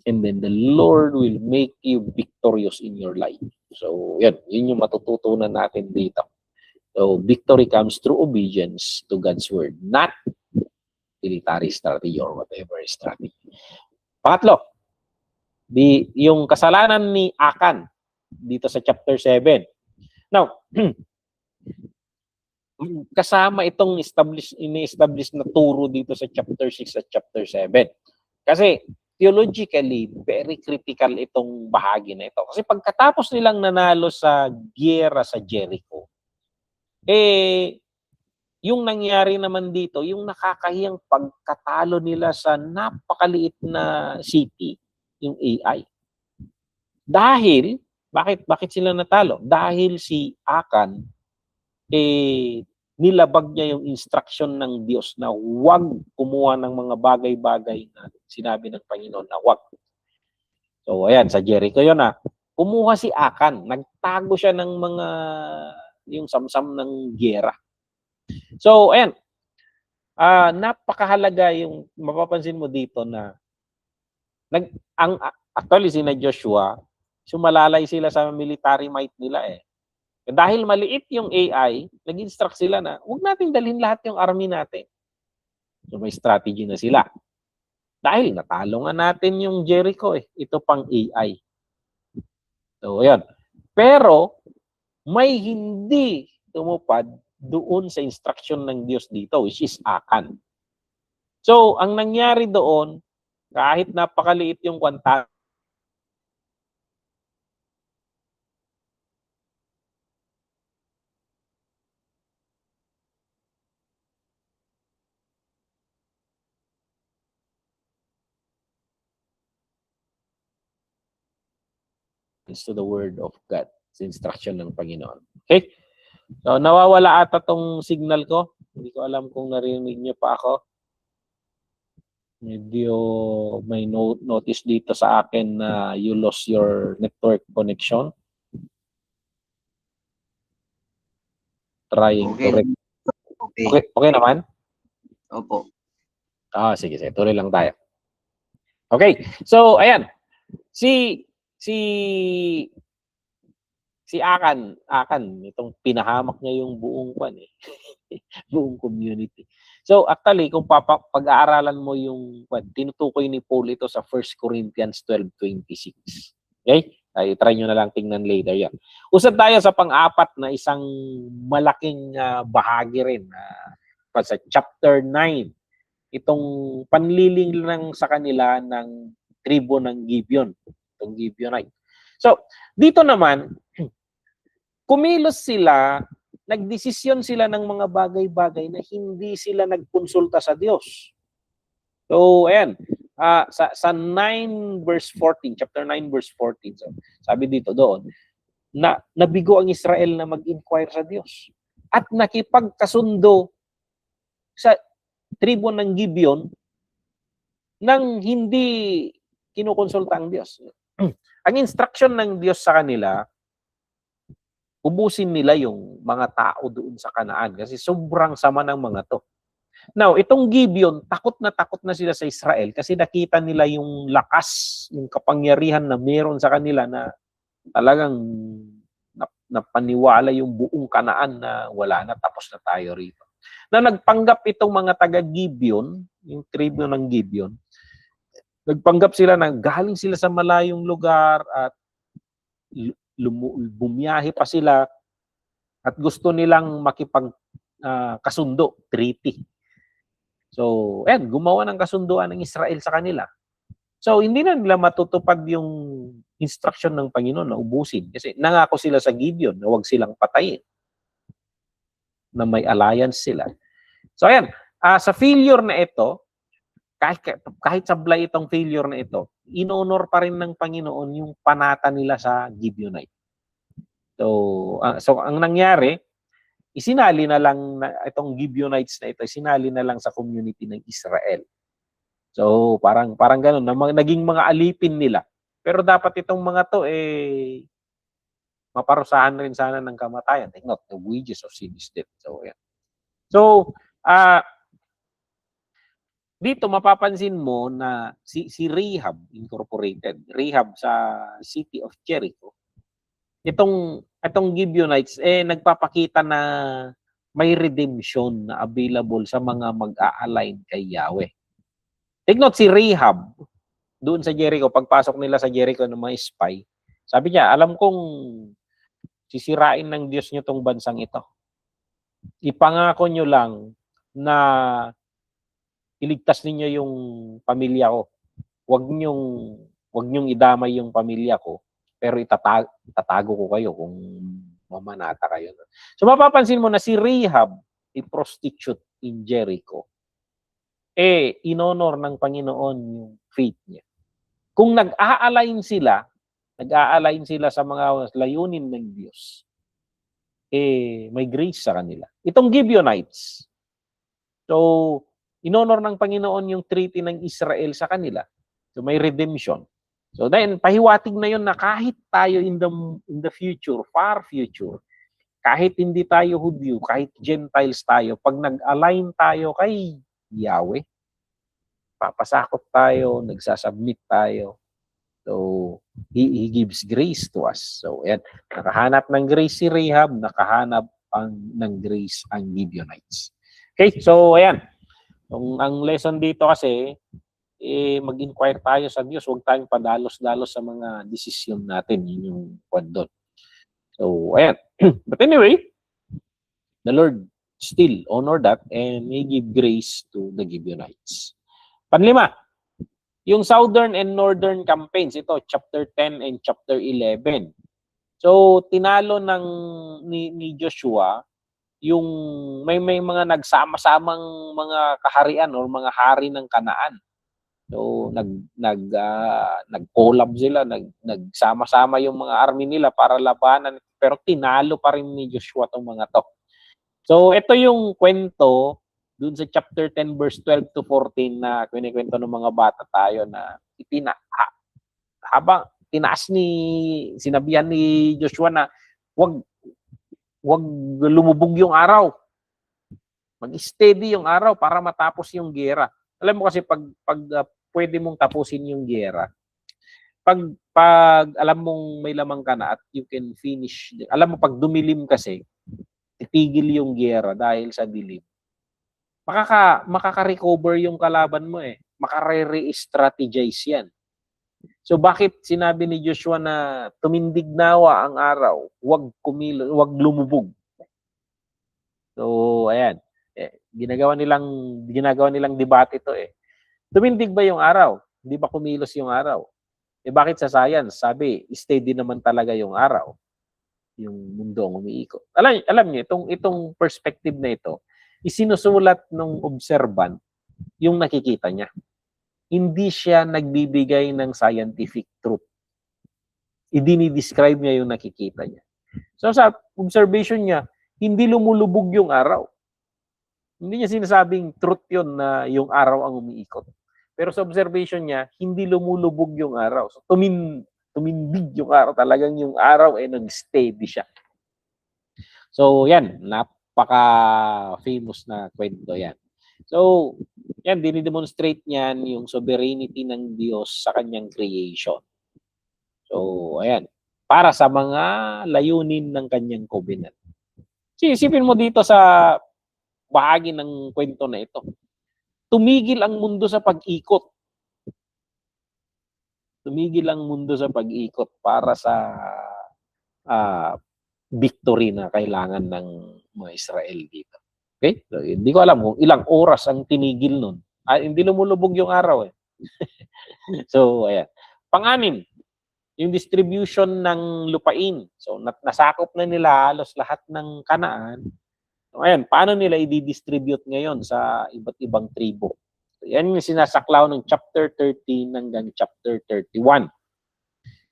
And then the Lord will make you victorious in your life. So yun yung matututunan natin dito. So victory comes through obedience to God's word, not military strategy or whatever strategy. Pangatlo, yung kasalanan ni Akan dito sa chapter 7. Now, kasama itong ini-establish na turo dito sa chapter 6 at chapter 7. Kasi theologically, very critical itong bahagi na ito. Kasi pagkatapos nilang nanalo sa giyera sa Jericho, yung nangyari naman dito, yung nakakahiyang pagkatalo nila sa napakaliit na city, yung Ai. Dahil, bakit sila natalo? Dahil si Akan, nilabag niya yung instruction ng Diyos na huwag kumuha ng mga bagay-bagay na sinabi ng Panginoon na huwag. So, ayan, sa Jericho yun kumuha si Akan, nagtago siya ng mga yung samsam ng giyera. So, ayan. Napakahalaga yung mapapansin mo dito na actually sina Joshua, sumalalay sila sa military might nila Dahil maliit yung AI, nag-instruct sila na huwag natin dalhin lahat yung army natin. So, may strategy na sila. Dahil natalo nga natin yung Jericho Ito pang AI. So, ayan. Pero, may hindi tumupad doon sa instruction ng Diyos dito, which is Akan. So, ang nangyari doon, kahit napakaliit yung kwanta, to the word of God, sa instruction ng Panginoon. Okay? So, nawawala ata tong signal ko. Hindi ko alam kung narinig niyo pa ako. Medyo may notice dito sa akin na you lost your network connection. Trying to Okay naman? Opo. Sige. Tuloy lang tayo. Okay. So, ayan. Si Akan, itong pinahamak niya yung buong buong community. So actually, kung pag-aaralan mo yung tinutukoy ni Paul ito sa 1 Corinthians 12:26. Okay? Try nyo na lang tingnan later yan. Usad tayo sa pang-apat na isang malaking bahagi rin sa chapter 9. Itong panliling lang sa kanila ng tribo ng Gibeon. Itong Gibeonite. So, dito naman, kumilos sila, nagdesisyon sila ng mga bagay-bagay na hindi sila nagkonsulta sa Diyos. So, ayan, sa 9 verse 14, chapter 9 verse 14, so, sabi dito doon, na nabigo ang Israel na mag-inquire sa Diyos at nakipagkasundo sa tribo ng Gibeon nang hindi kinukonsulta ang Diyos. Ang instruction ng Diyos sa kanila, ubusin nila yung mga tao doon sa Kanaan kasi sobrang sama ng mga to. Now, itong Gibeon, takot na sila sa Israel kasi nakita nila yung lakas, yung kapangyarihan na meron sa kanila na talagang napaniwala yung buong Kanaan na wala na, tapos na tayo rito. Na nagpanggap itong mga taga-Gibeon, yung tribo ng Gibeon, nagpanggap sila na galing sila sa malayong lugar at bumiyahe pa sila at gusto nilang kasundo, treaty. So, gumawa ng kasunduan ng Israel sa kanila. So, hindi na nila matutupad yung instruction ng Panginoon na ubusin. Kasi nangako sila sa Gibeon na huwag silang patayin. Na may alliance sila. So, ayan. Sa failure na ito, kahit sablay itong failure na ito, inonor pa rin ng Panginoon yung panata nila sa Gibeonite. So ang nangyari, isinali na lang itong Gibeonites na ito, isinali na lang sa community ng Israel. So, parang gano'n, naging mga alipin nila. Pero dapat itong mga to, maparusahan rin sana ng kamatayan. Take note, the wages of sin is death. So, yan. So, dito mapapansin mo na si Rahab Incorporated, Rahab sa city of Jericho, itong Gibeonites, nagpapakita na may redemption na available sa mga mag-a-align kay Yahweh. Take note, si Rahab, doon sa Jericho, pagpasok nila sa Jericho ng mga spy, sabi niya, alam kong sisirain ng Diyos niyo tong bansang ito. Ipangako niyo lang na iligtas ninyo yung pamilya ko. Huwag niyong idamay yung pamilya ko, pero itatago ko kayo kung mamanata kayo. So mapapansin mo na si Rahab, a prostitute in Jericho, inonor ng Panginoon yung faith niya. Kung nag-a-align sila sa mga layunin ng Diyos, may grace sa kanila. Itong Gibeonites, so inonor ng Panginoon yung treaty ng Israel sa kanila. So may redemption. So then, pahiwatig na yun na kahit tayo in the future, far future, kahit hindi tayo Hudyo, kahit Gentiles tayo, pag nag-align tayo kay Yahweh, papasakop tayo, nagsasubmit tayo. So, He gives grace to us. So, yan. Nakahanap ng grace si Rahab, nakahanap ng grace ang Gibeonites. Okay, so, ayan. Ang lesson dito kasi, mag-inquire tayo sa Diyos. Huwag tayong padalos-dalos sa mga desisyon natin. Yun yung quad doon. So, ayan. But anyway, the Lord still honor that and He give grace to the Gibeonites. Panlima, yung Southern and Northern campaigns, ito, chapter 10 and chapter 11. So, tinalo ni Joshua yung may mga nagsama-samang mga kaharian or mga hari ng Kanaan. So, nag-collab sila, nagsama-sama yung mga army nila para labanan, pero tinalo pa rin ni Joshua tong mga to. So, ito yung kwento dun sa chapter 10 verse 12 to 14 na kwento ng mga bata tayo na habang sinabihan ni Joshua na wag lumubog yung araw. Mag-steady yung araw para matapos yung giyera. Alam mo kasi pag pwede mong tapusin yung giyera, pag alam mong may lamang ka na at you can finish, alam mo pag dumilim kasi, titigil yung giyera dahil sa dilim. Makaka-recover yung kalaban mo makare-re-strategize yan. So bakit sinabi ni Joshua na tumindig nawa ang araw, huwag lumubog. So ayan, ginagawa nilang debate ito Tumindig ba yung araw? Hindi ba kumilos yung araw? Bakit sa science sabi steady naman talaga yung araw? Yung mundo ang umiikot. Alam niyo itong perspective na ito, isinusulat ng observant yung nakikita niya. Hindi siya nagbibigay ng scientific truth. Idini-describe niya yung nakikita niya. So sa observation niya, hindi lumulubog yung araw. Hindi niya sinasabing truth yun na yung araw ang umiikot. Pero sa observation niya, hindi lumulubog yung araw. So, tumindig yung araw. Talagang yung araw ay nag-steady siya. So, yan. Napaka-famous na kwento yan. So, yan, dinidemonstrate niyan yung sovereignty ng Diyos sa kanyang creation. So, ayan. Para sa mga layunin ng kanyang covenant. Isipin mo dito sa bahagi ng kwento na ito. Tumigil ang mundo sa pag-ikot. Tumigil ang mundo sa pag-ikot para sa victory na kailangan ng mga Israel dito. Okay? So, hindi ko alam kung ilang oras ang tinigil nun. Hindi lumulubog yung araw eh. So, ayan. Pang-anim, yung distribution ng lupain. So, nasakop na nila halos lahat ng Kanaan. So, ayan, paano nila i-distribute ngayon sa iba't ibang tribo? So, yan yung sinasaklaw ng chapter 13 hanggang chapter 31.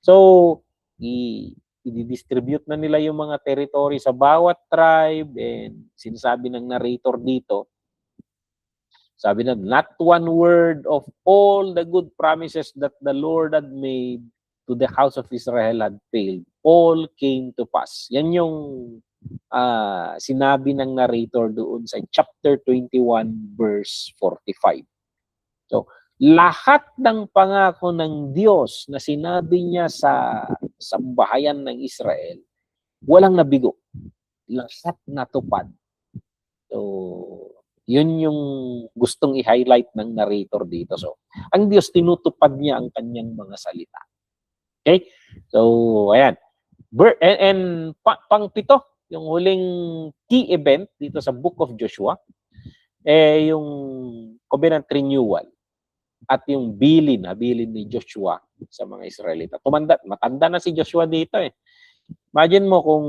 So, i-distribute na nila yung mga territory sa bawat tribe, and sinasabi ng narrator dito, sabi na, not one word of all the good promises that the Lord had made to the house of Israel had failed. All came to pass. Yan yung sinabi ng narrator doon sa chapter 21 verse 45. So, lahat ng pangako ng Diyos na sinabi niya sa sambahayan ng Israel, walang nabigo. Lahat natupad. So, yun yung gustong i-highlight ng narrator dito. So, ang Diyos, tinutupad niya ang kanyang mga salita. Okay? So, ayan. And pang-pito, yung huling key event dito sa Book of Joshua, yung covenant renewal at yung bilin ni Joshua sa mga Israelita. Matanda na si Joshua dito eh. Imagine mo kung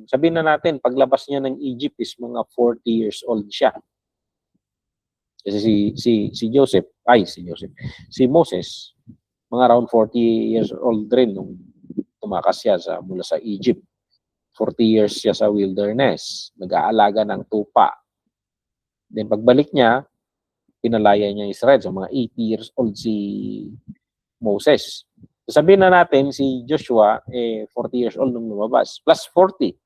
sabihin na natin, paglabas niya ng Egypt is mga 40 years old siya. Kasi si Moses, mga around 40 years old rin nung tumakas siya mula sa Egypt. 40 years siya sa wilderness, nag-aalaga ng tupa. Then pagbalik niya, pinalaya niya Israel. So mga 80 years old si Moses. So sabihin na natin si Joshua 40 years old nung lumabas, plus 40.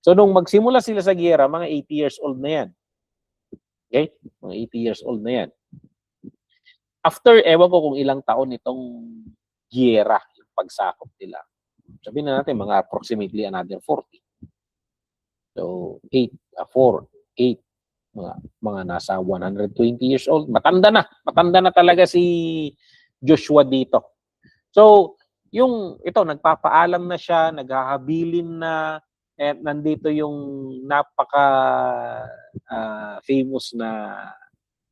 So nung magsimula sila sa giyera, mga 80 years old na yan. Okay? Mga 80 years old na yan. After, ewan ko kung ilang taon itong giyera, yung pagsakop nila. Sabihin na natin, mga approximately another 40. So, 8, mga nasa 120 years old. Matanda na talaga si Joshua dito. So, ito, nagpapaalam na siya, naghahabilin na, at nandito yung napaka famous na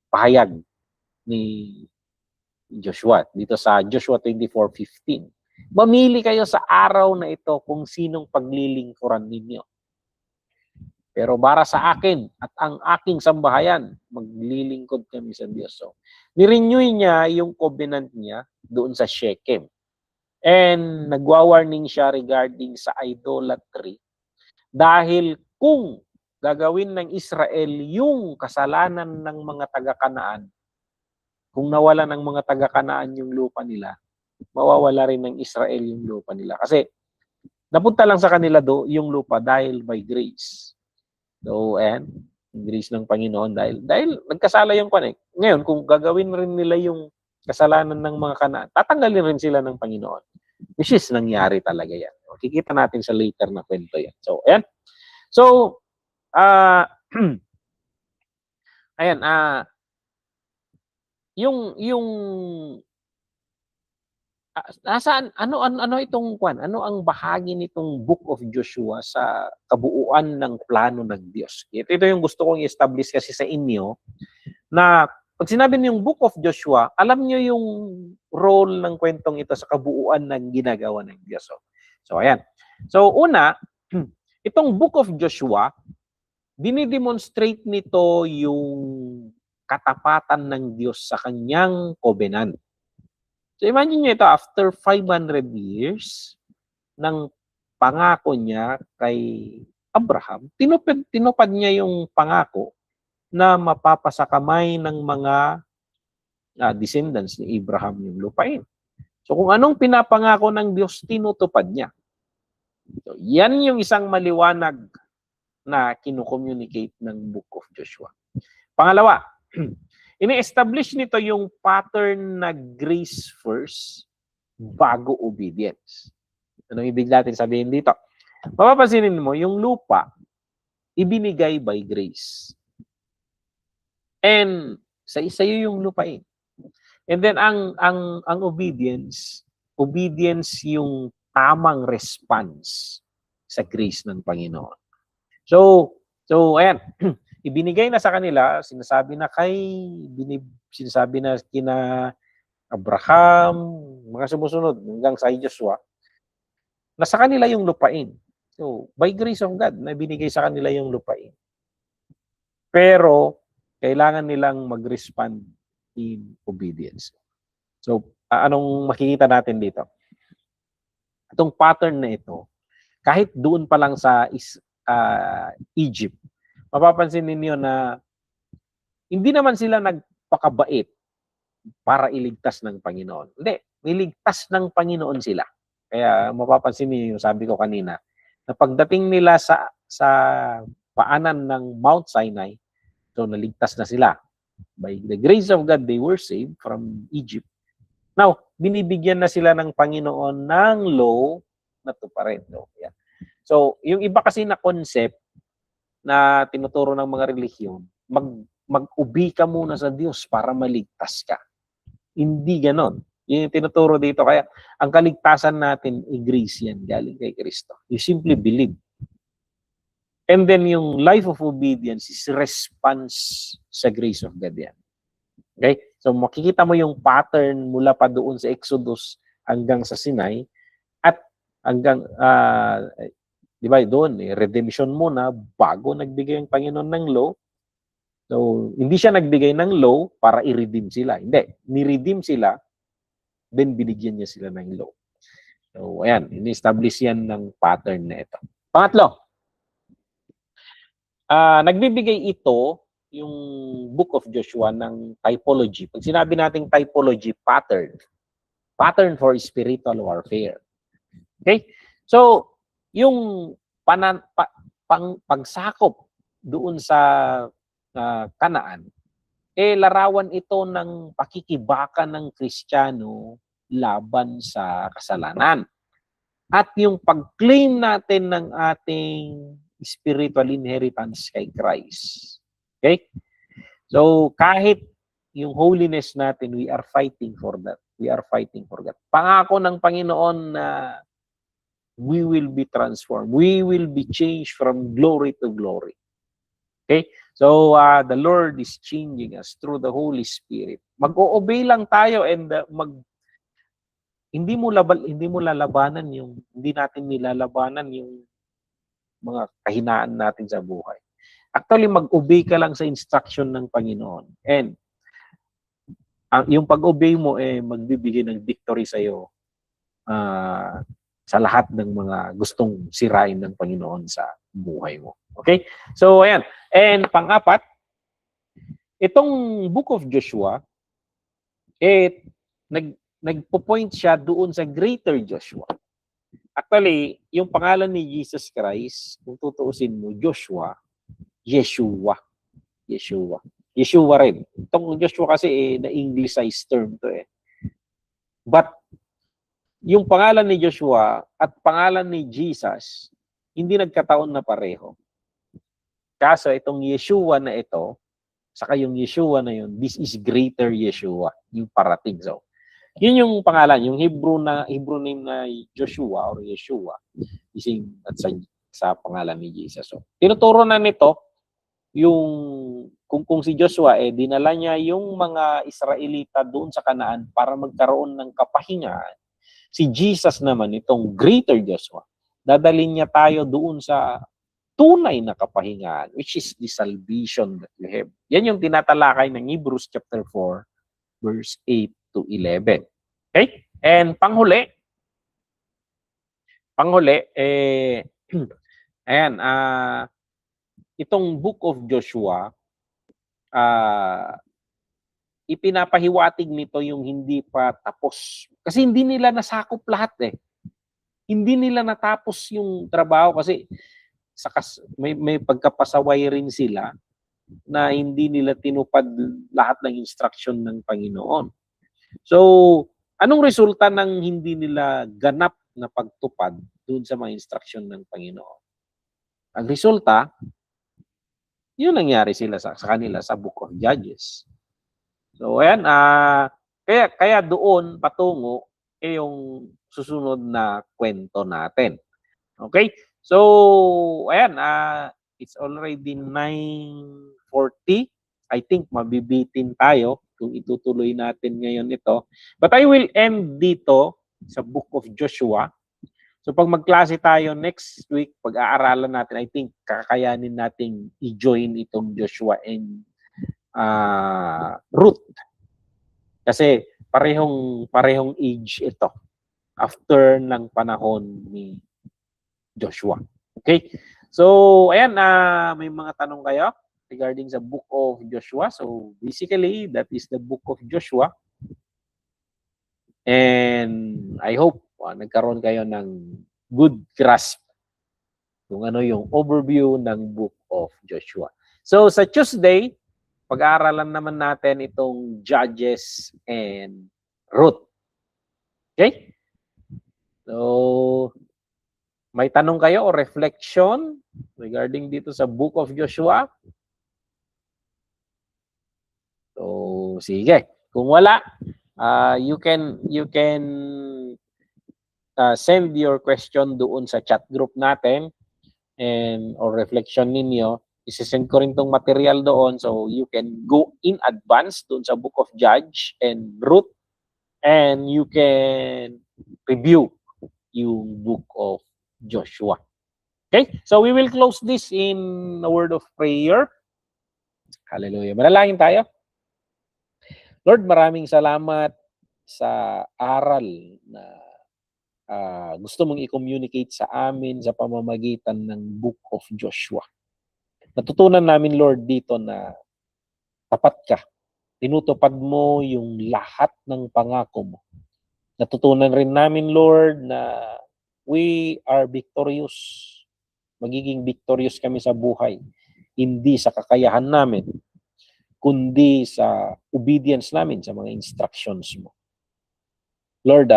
pahayag ni Joshua dito sa Joshua 24:15. Mamili kayo sa araw na ito kung sinong paglilingkuran ninyo. Pero para sa akin at ang aking sambahayan, maglilingkod kami sa Diyos. So, nirenew niya yung covenant niya doon sa Shechem. And nagwa-warning siya regarding sa idolatry. Dahil kung gagawin ng Israel yung kasalanan ng mga taga-Kanaan, kung nawala ng mga taga-Kanaan yung lupa nila, mawawala rin ng Israel yung lupa nila. Kasi napunta lang sa kanila yung lupa dahil by grace. So, and grace ng Panginoon dahil nagkasala yung connect. Ngayon, kung gagawin rin nila yung kasalanan ng mga Kanaan, tatanggalin rin sila ng Panginoon. Which is nangyari talaga yan. Kikita natin sa later na kwento yan. So, ayan. So, ayan, nasaan ano itong ano ang bahagi nitong Book of Joshua sa kabuuan ng plano ng Diyos? Ito yung gusto kong i-establish kasi sa inyo na pag sinabi niyong Book of Joshua, alam niyo yung role ng kwentong ito sa kabuuan ng ginagawa ng Diyos. So ayan. So una, itong Book of Joshua, dinidemonstrate nito yung katapatan ng Diyos sa kanyang covenant. So imagine nyo ito, after 500 years ng pangako niya kay Abraham, tinupad niya yung pangako na mapapasakamay ng mga descendants ni Abraham yung lupain. So kung anong pinapangako ng Diyos, tinutupad niya. So, yan yung isang maliwanag na kinu-communicate ng Book of Joshua. Pangalawa, ini-establish nito yung pattern na grace first bago obedience. Anong ibig natin sabihin dito? Mapapansinin mo, yung lupa, ibinigay by grace. And sa iyo yung lupain. And then ang obedience yung tamang response sa grace ng Panginoon. So ayan, ibinigay na sa kanila, sinasabi na kina Abraham, mga sumusunod hanggang sa Joshua, na sa kanila yung lupain. So, by grace of God, na binigay sa kanila yung lupain. Pero, kailangan nilang mag-respond in obedience. So, anong makikita natin dito? Itong pattern na ito, kahit doon pa lang sa Egypt, mapapansin ninyo na hindi naman sila nagpakabait para iligtas ng Panginoon. Hindi, niligtas ng Panginoon sila. Kaya mapapansin niyo yung sabi ko kanina, na pagdating nila sa paanan ng Mount Sinai, so naligtas na sila. By the grace of God, they were saved from Egypt. Now, binibigyan na sila ng Panginoon ng law na tuparin. So, yung iba kasi na concept na tinuturo ng mga relihiyon, mag-ubi ka muna sa Diyos para maligtas ka. Hindi ganon. Yun yung tinuturo dito. Kaya, ang kaligtasan natin, grace yan, galing kay Kristo. You simply believe. And then, yung life of obedience is response sa grace of God yan. Okay? So, makikita mo yung pattern mula pa doon sa Exodus hanggang sa Sinai at hanggang, di ba, doon, redemption muna bago nagbigay ang Panginoon ng law. So, hindi siya nagbigay ng law para i-redeem sila. Hindi. Ni-redeem sila, then binigyan niya sila ng law. So, ayan. Ini-establish yan ng pattern na ito. Pangatlo, nagbibigay ito, yung Book of Joshua, ng typology. Pag sinabi nating typology, pattern for spiritual warfare. Okay? So, yung pagsakop doon sa Kanaan, larawan ito ng pakikibaka ng Kristiyano laban sa kasalanan. At yung pag-claim natin ng ating spiritual inheritance kay Christ. Okay? So, kahit yung holiness natin, we are fighting for that. We are fighting for that. Pangako ng Panginoon na we will be transformed. We will be changed from glory to glory. Okay? So, the Lord is changing us through the Holy Spirit. Mag-o-obey lang tayo and hindi mo lalabanan hindi natin nilalabanan yung mga kahinaan natin sa buhay. Actually, mag-obey ka lang sa instruction ng Panginoon. And yung pag-obey mo magbibigay ng victory sa iyo sa lahat ng mga gustong sirain ng Panginoon sa buhay mo. Okay? So, ayan. And pang-apat, itong Book of Joshua, nagpo-point siya doon sa greater Joshua. Actually, yung pangalan ni Jesus Christ, kung tutuusin mo, Joshua, Yeshua. Yeshua rin. Itong Joshua kasi na-Anglicized term to . But, yung pangalan ni Joshua at pangalan ni Jesus, hindi nagkataon na pareho. Kaso itong Yeshua na ito, saka yung Yeshua na yun, this is greater Yeshua, yung parating. So, yun yung pangalan, yung Hebrew name na Joshua or Yeshua, ising at sa pangalan ni Jesus. So, tinuturo na nito yung kung si Joshua dinala niya yung mga Israelita doon sa Kanaan para magkaroon ng kapahingahan. Si Jesus naman, itong greater Joshua, dadalhin niya tayo doon sa tunay na kapahingahan, which is the salvation that we have. Yan yung tinatalakay ng Hebrews chapter 4, verse 8 to 11. Okay? And panghuli, ayan, itong Book of Joshua, ipinapahiwatig nito yung hindi pa tapos. Kasi hindi nila nasakop lahat eh. Hindi nila natapos yung trabaho kasi may pagkapasaway rin sila na hindi nila tinupad lahat ng instruction ng Panginoon. So, anong resulta ng hindi nila ganap na pagtupad doon sa mga instruction ng Panginoon? Ang resulta, yun nangyari sila sa kanila sa Book of Judges. So, ayan, kaya doon patungo yung susunod na kwento natin. Okay? So, ayan, it's already 9:40. I think mabibitin tayo kung itutuloy natin ngayon ito. But I will end dito sa Book of Joshua. So pag magklase tayo next week, pag-aaralan natin, I think kakayanin nating i-join itong Joshua and Ruth. Kasi parehong age ito after ng panahon ni Joshua. Okay? So, ayan, may mga tanong kayo regarding sa Book of Joshua. So, basically, that is the Book of Joshua. And I hope nagkaroon kayo ng good grasp kung ano yung overview ng Book of Joshua. So, sa Tuesday, pag-aaralan naman natin itong Judges and Ruth. Okay? So, may tanong kayo o reflection regarding dito sa Book of Joshua? So, sige. Kung wala, you can send your question doon sa chat group natin and or reflection ninyo. Isisend ko rin tong material doon so you can go in advance doon sa Book of Judge and Ruth and you can review yung Book of Joshua. Okay? So we will close this in a word of prayer. Hallelujah. Manalangin tayo. Lord, maraming salamat sa aral na gusto mong i-communicate sa amin sa pamamagitan ng Book of Joshua. Natutunan namin, Lord, dito na tapat ka. Tinutupad mo yung lahat ng pangako mo. Natutunan rin namin, Lord, na we are victorious. Magiging victorious kami sa buhay. Hindi sa kakayahan namin, kundi sa obedience namin sa mga instructions mo. Lord,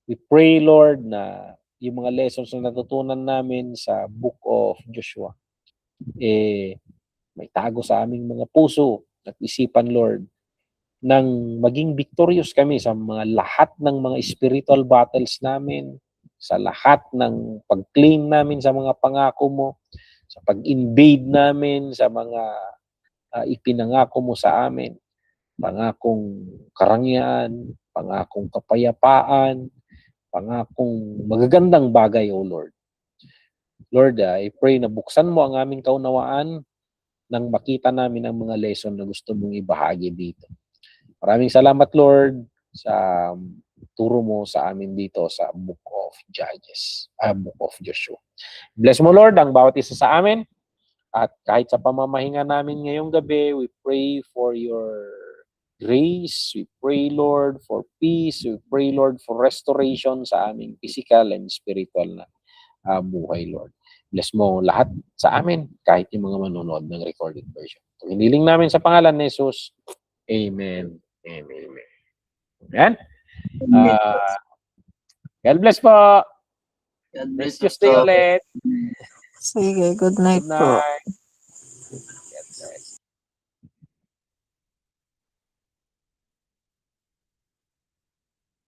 we pray, Lord, na yung mga lessons na natutunan namin sa Book of Joshua, may tago sa aming mga puso at isipan, Lord, nang maging victorious kami sa mga lahat ng mga spiritual battles namin, sa lahat ng pag-claim namin sa mga pangako mo, sa pag-invade namin sa mga ipinangako mo sa amin, pangakong karangyaan, pangakong kapayapaan, pangakong magagandang bagay, O Lord. Lord, I pray na buksan mo ang aming kaunawaan nang makita namin ang mga lesson na gusto mong ibahagi dito. Maraming salamat, Lord, sa turo mo sa amin dito sa Book of Judges, Book of Joshua. Bless mo, Lord, ang bawat isa sa amin. At kahit sa pamamahinga namin ngayong gabi, we pray for your grace. We pray, Lord, for peace. We pray, Lord, for restoration sa aming physical and spiritual na buhay, Lord. Bless mo lahat sa amin, kahit yung mga manonood ng recorded version. So, hiniling namin sa pangalan ni Jesus. Amen and amen. Ayan. God bless po. God bless Next Tuesday po. ulit. Sige, good night Good po. night.